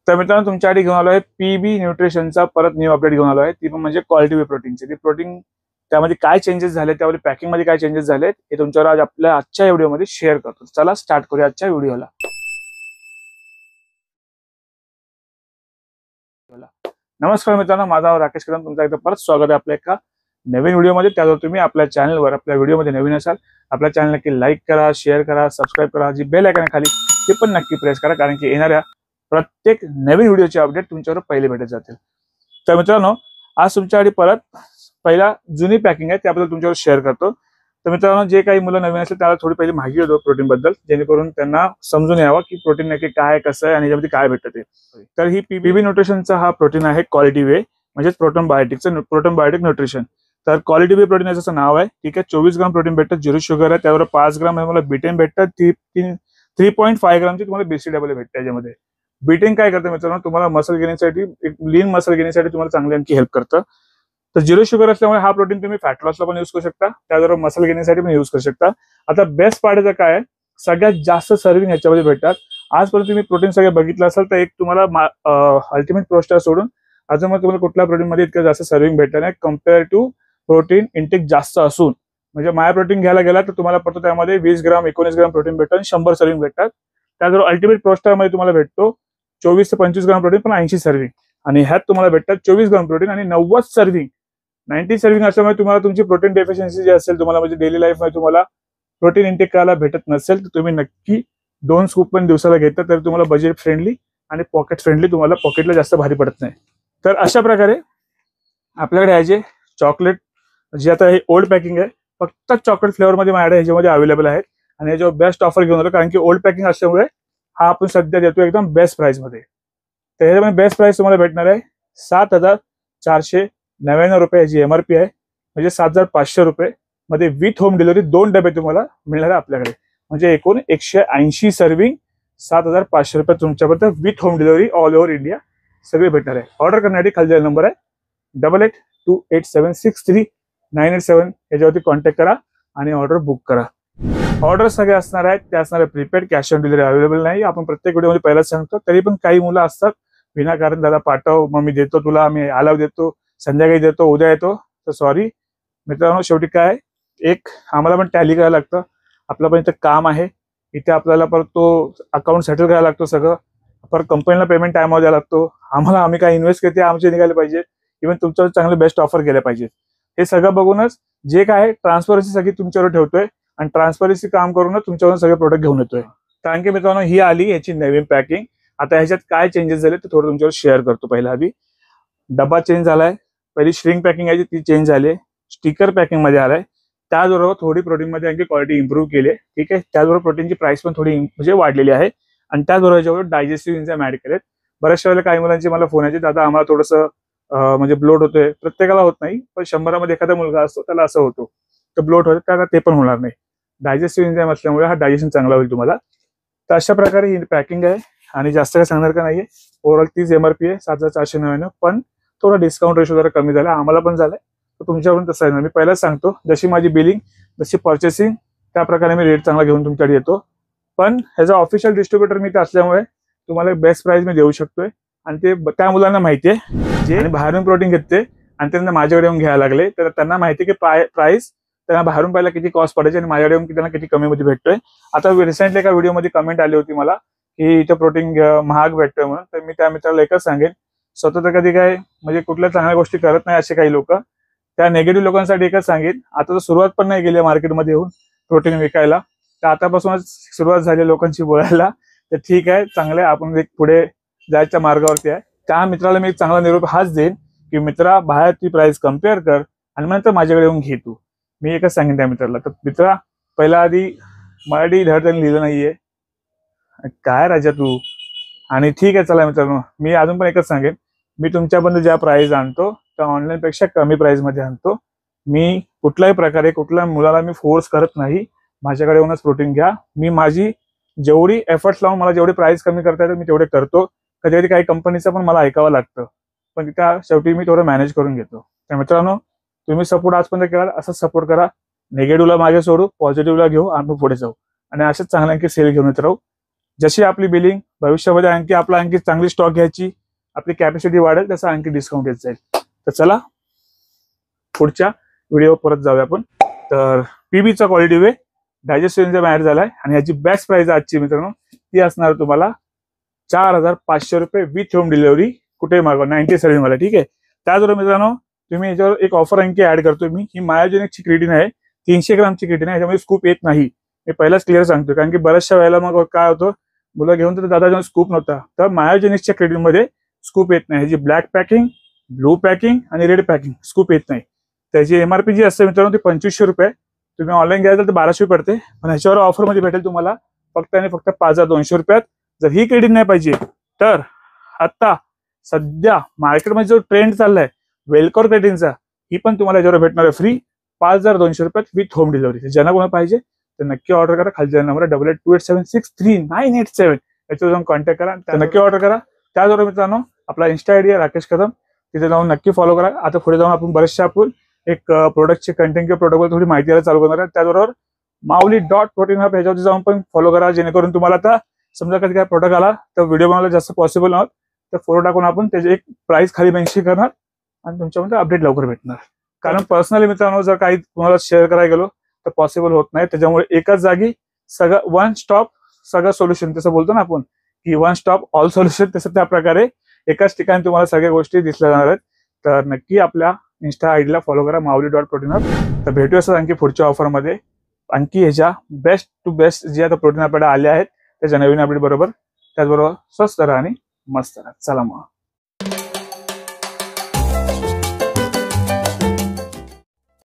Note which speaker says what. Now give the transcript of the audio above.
Speaker 1: तर मित्रांनो तुमच्यासाठी घेऊन आलो आहे पीबी न्यूट्रिशनचा परत न्यू अपडेट घेऊन आलो आहे, ती पण म्हणजे क्वालिटी वे प्रोटीनची। ती प्रोटीन त्यामध्ये काय चेंजेस झाले, त्यामध्ये पॅकिंग मध्ये काय चेंजेस झाले हे तुमच्यावर आज आपल्या आजच्या व्हिडिओमध्ये शेअर करतो। चला स्टार्ट करूया आजच्या व्हिडिओला। नमस्कार मित्रांनो, माझा नाव राकेश कदम, तुमचं एकदा परत स्वागत आहे आपल्या एका नवीन व्हिडिओमध्ये। त्यावर तुम्ही आपल्या चॅनलवर आपल्या व्हिडिओमध्ये नवीन असाल, आपल्या चॅनल नक्की लाईक करा, शेअर करा, सबस्क्राईब करा, जी बेल आयकॉन खाली ते पण नक्की प्रेस करा, कारण की येणाऱ्या प्रत्येक नवीन व्हिडिओचे अपडेट तुमच्यावर पहिले भेटत जातील। तर मित्रांनो आज तुमच्यासाठी परत पहिला जुनी पॅकिंग आहे त्याबद्दल तुमच्यावर शेअर करतो। तर मित्रांनो जे काही मुलं नवीन असतील त्याला थोडी पहिली माहिती देतो प्रोटीन बद्दल, जेणेकरून त्यांना समजून यावं की प्रोटीन नक्की काय कसं आहे आणि याच्यामध्ये काय भेटतं ते। तर ही पीबी न्यूट्रिशनचा हा प्रोटीन आहे क्वालिटी वे, म्हणजे प्रोटोन बायोटिक न्यूट्रिशन। तर क्वालिटी वे प्रोटीन याचं नाव आहे, ठीक आहे। 24 ग्राम प्रोटीन भेटतं, 0 शुगर आहे, त्यावर 5 ग्राम तुम्हाला बीटेन भेटतं, 3.5 ग्रामची तुम्हाला BCAA भेटते। याच्यामध्ये बीटेन काय करतं मित्रांनो, तुम्हाला मसल गेनिंगसाठी, एक लीन मसल गेनिंगसाठी तुम्हाला चांगली आणखी हेल्प करतं। तर 0 शुगर असल्यामुळे हा प्रोटीन तुम्ही फॅट लॉसला पण यूज करू शकता, त्याचबरोबर मसल गेनिंगसाठी पण यूज करू शकता। आता बेस्ट पार्ट याचा काय आहे, सगळ्यात जास्त सर्विंग ह्याच्यामध्ये भेटतात। आजपर्यंत तुम्ही प्रोटीन सगळे बघितलं असेल तर एक तुम्हाला अल्टिमेट प्रोस्टार सोडून अजून मग तुम्हाला कुठल्या प्रोटीन मध्ये इतकं जास्त सर्विंग भेटत नाही कम्पेअर टू प्रोटीन इंटेक जास्त असून। म्हणजे माय प्रोटीन घ्यायला गेला तर तुम्हाला पडतो त्यामध्ये 20 ग्राम 19 ग्राम प्रोटीन भेटतं आणि 100 सर्विंग भेटतात। त्याचबरोबर अल्टिमेट प्रोस्टार मध्ये तुम्हाला भेटतो 24 ते 25 ग्राम प्रोटीन पण 80 सर्विंग, आणि ह्यात तुम्हाला भेटतात 24 ग्राम प्रोटीन आणि 90 सर्विंग 90 सर्विंग असल्यामुळे तुम्हाला तुमची प्रोटीन डेफिशियन्सी जी असेल, तुम्हाला म्हणजे डेली लाईफ मध्ये तुम्हाला प्रोटीन इंटेक करायला भेटत नसेल तर तुम्ही नक्की 2 स्कूप पण दिवसाला घेता तर तुम्हाला बजेट फ्रेंडली आणि पॉकेट फ्रेंडली, तुम्हाला पॉकेटला जास्त भारी पडत नाही। तर अशा प्रकारे आपल्याकडे आहे जे चॉकलेट, जे आता हे ओल्ड पॅकिंग आहे, फक्त चॉकलेट फ्लेवर मध्ये माझ्याकडे ह्याच्यामध्ये अवेलेबल आहेत। आणि याच्यावर बेस्ट ऑफर घेऊन आलो, कारण की ओल्ड पॅकिंग असल्यामुळे हा आपण सध्या देतो एकदम बेस्ट प्राइस मध्ये। तर ह्याच्यामध्ये बेस्ट प्राइस तुम्हाला भेटणार आहे 7,499 रुपये याची MRP आहे, म्हणजे 7,500 रुपये मध्ये विथ होम डिलिव्हरी 2 डबे तुम्हाला मिळणार आहे आपल्याकडे। म्हणजे एकूण 180 सर्विंग 7,500 रुपये तुमच्यापर्यंत with home delivery all over India सगळे भेटणार आहे। ऑर्डर करण्यासाठी खाली नंबर आहे 8828763987, याच्यावरती कॉन्टॅक्ट करा आणि ऑर्डर बुक करा। ऑर्डर सगळे असणार आहेत ते असणार आहे prepaid, cash on delivery available नाही, आपण प्रत्येक व्हिडिओमध्ये पहिलाच सांगतो। तरी पण काही मुलं असतात विनाकारण दादा पाठव, मग मी देतो तुला, मी आलाव देतो, संध्याकाळी देतो, उद्या येतो। तर सॉरी मित्रांनो, शेवटी काय एक आम्हाला पण टॅली करायला लागतं, आपलं पण इथं काम आहे, इथे आपल्याला परत तो अकाउंट सेटल करायला लागतो सगळं, परत कंपनीला पेमेंट टाइमवर द्यायला लागतो आम्हाला, आम्ही काय इन्व्हेस्ट करते आमचे निघाले पाहिजे, इव्हन तुमच्यावर चांगले बेस्ट ऑफर गेले पाहिजे। हे सगळं बघूनच जे काय ट्रान्सपरन्सी सगळी तुमच्यावर ठेवतोय आणि ट्रान्सपरन्सी काम करूनच तुमच्यावर सगळे प्रोडक्ट घेऊन येतोय। कारण की मित्रांनो ही आली याची नवीन पॅकिंग। आता ह्याच्यात काय चेंजेस झाले ते थोडं तुमच्यावर शेअर करतो। पहिला आधी डब्बा चेंज झालाय, पहिली श्रिंक पॅकिंग आहे ती चेंज झाली, स्टिकर पॅकिंग मध्ये आलाय, त्याचबरोबर थोडी प्रोटीन मध्ये आणखी क्वालिटी इम्प्रूव्ह केली, ठीक आहे। त्याचबरोबर प्रोटीनची प्राइस पण थोडी म्हणजे वाढलेली आहे, आणि त्याचबरोबर याच्यावर डायजेस्टिव्ह एन्झाइम ऍड केलेत। बऱ्याचशा वेळेला काही मुलांची मला फोन यायचे, दादा आम्हाला थोडंसं म्हणजे ब्लोट होतोय, प्रत्येकाला होत नाही पण 100 मध्ये एखादा मुलगा असतो त्याला असं होतो, तर ब्लोट होतं त्याला ते पण होणार नाही, डायजेस्टिव्ह एन्झाइम असल्यामुळे हा डायजेशन चांगला होईल तुम्हाला। तर अशा प्रकारे ही पॅकिंग आहे, आणि जास्त काय सांगणार का नाहीये। ओव्हरऑल तीच MRP आहे 7,499, पण थोडा डिस्काउंट रेशो जरा कमी झाला, आम्हाला पण झालाय, तर तुमच्याकडून तसं आहे ना। मी पहिलाच सांगतो जशी माझी बिलिंग जशी पर्चेसिंग त्या प्रकारे मी रेट चांगला घेऊन तुमच्याकडे येतो, पण ह्याचा ऑफिशियल डिस्ट्रीब्युटर मी असल्यामुळे तुम्हाला बेस्ट प्राइस मी देऊ शकतोय। आणि ते त्या मुलांना माहिती आहे जे बाहेरून प्रोटीन घेते आणि त्यांना माझ्याकडे येऊन घ्यायला लागले, तर त्यांना माहिती आहे की प्राइस त्यांना बाहेरून पाहिला किती कॉस्ट पडायची आणि माझ्याकडे येऊन त्यांना किती कमी मध्ये भेटतोय। आता रिसेंटली एका व्हिडिओमध्ये कमेंट आली होती मला की इथं प्रोटीन महाग भेटतोय म्हणून, तर मी त्या मित्राला एकच सांगेन, स्वतः तर कधी काय म्हणजे कुठल्या चांगल्या गोष्टी करत नाही असे काही लोक, त्या नेगेटिव्ह लोकांसाठी एकच सांगेन, आता तर सुरुवात पण नाही केली मार्केटमध्ये येऊन प्रोटीन विकायला, तर आतापासूनच सुरुवात झाली लोकांची बोलायला, तर ठीक आहे, चांगलं आहे, आपण एक पुढे जायच्या मार्गावरती आहे। त्या मित्राला मी एक चांगला निरोप हाच देईन की मित्रा बाहेर ती प्राइस कम्पेअर कर आणि नंतर माझ्याकडे येऊन घे तू, मी एकच सांगेन त्या मित्राला। तर मित्रा पहिला आधी मराठी धड त्यांनी लिहिलं नाहीये, काय राजा तू, आणि ठीक आहे चला मित्रांनो, मी अजून पण एकच सांगेन, मी तुमच्यापर्यंत ज्या प्राइस आणतो त्या ऑनलाईन पेक्षा कमी प्राइस मध्ये आणतो। मी कुठल्याही प्रकारे कुठल्या मुलाला मी फोर्स करत नाही, माझ्याकडे येऊनच प्रोटीन घ्या। मी माझी जेवढी एफर्ट्स लावून मला जेवढी प्राइस कमी करता येते मी तेवढे करतो, कधी कधी काही कंपनीचं पण मला ऐकावं लागतं, पण त्या शेवटी मी थोडं मॅनेज करून घेतो। तर मित्रांनो तुम्ही सपोर्ट आजपर्यंत केला असंच सपोर्ट करा, निगेटिव्हला मागे सोडू, पॉझिटिव्हला घेऊ, आपण पुढे जाऊ आणि अशाच चांगल्या सेल घेऊन येत राहू। जशी आपली बिलिंग भविष्यामध्ये आणखी चांगली स्टॉक घ्यायची, आपली कॅपॅसिटी वाढेल तसा आणखी डिस्काउंट येत जाईल. तर चला पुढच्या व्हिडिओ परत जाऊया आपण. तर पीबीचा क्वालिटी वे डायजेस्टिव्हचा बाहेर झालाय आणि याची बेस्ट प्राइस आजची मित्रांनो ती असणार तुम्हाला 4,500 रुपये विथ होम डिलिव्हरी. कुठे मागवा 97 वाला. ठीक आहे. त्याचबरोबर मित्रांनो तुम्ही याच्यावर एक ऑफर आणखी ऍड करतोय मी. ही मायोजेनिकची क्रिएटिन आहे, 300 ग्रामची क्रिएटिन आहे. याच्यामध्ये स्कूप येत नाही, मी पहिलाच क्लिअर सांगतोय, कारण की बऱ्याचशा वेळेला मग काय होतं मुलं घेऊन तर दादा स्कूप नव्हता. तर मायोजेनिकच्या क्रिएटिन मध्ये स्कूप येत नाही. ह्याची ब्लॅक पॅकिंग, ब्लू पॅकिंग आणि रेड पॅकिंग स्कूप येत नाही. त्याची MRP जी असते मित्रांनो ती 2500 रुपये. तुम्ही ऑनलाईन घ्यायला तर 1200 पडते, पण ह्याच्यावर ऑफर मध्ये भेटेल तुम्हाला फक्त आणि फक्त 5200 रुपयात. जर ही क्रेडिट नाही पाहिजे तर आता सध्या मार्केटमध्ये जो ट्रेंड चाललाय वेलकॉर क्रेडिटचा, ही पण तुम्हाला याच्यावर भेटणार आहे फ्री 5200 रुपयात विथ होम डिलिव्हरी. ज्यांना कोणा पाहिजे तर नक्की ऑर्डर करा. खालच्या नंबर 8828763987 याच्यावर जाऊन कॉन्टॅक्ट करा, तर नक्की ऑर्डर करा. त्याचबरोबर मित्रांनो आपला इन्स्टा आयडी आहे राकेश कदम, तिथे जाऊन नक्की फॉलो करा. आता पुढे जाऊन आपण बरेचसे आपण एक प्रोडक्टचे कंटेंट किंवा प्रोडक्टवर थोडी माहिती द्यायला चालू करणार आहे. त्याचबरोबर माऊली.प्रोटीन हब ह्याच्यावरती जाऊन पण फॉलो करा, जेणेकरून तुम्हाला आता समजा कधी काय प्रोडक्ट आला तर व्हिडिओ बनवायला जास्त पॉसिबल नव्हत तर फोटो टाकून आपण त्याची एक प्राइस खाली मेन्शन करणार आणि तुमच्यामध्ये अपडेट लवकर भेटणार. कारण पर्सनली मित्रांनो जर काही तुम्हाला शेअर करायला गेलो तर पॉसिबल होत नाही. त्याच्यामुळे एकाच जागी सगळं वन स्टॉप सगळं सोल्युशन, तसं बोलतो ना आपण की वन स्टॉप ऑल सोल्युशन, तसं त्या प्रकारे एकाच ठिकाणी तुम्हाला सगळ्या गोष्टी दिसल्या जाणार आहेत. तर नक्की आपल्या इन्स्टा आयडीला फॉलो करा माऊली.प्रोटीन हब. तर भेटूया असं आणखी पुढच्या ऑफरमध्ये आणखी ह्याच्या बेस्ट टू बेस्ट जे आता प्रोटीन आपल्याला आले आहेत त्याच्या नवीन अपडेट बरोबर. त्याचबरोबर स्वस्त राहा आणि मस्त राहा. चला मग.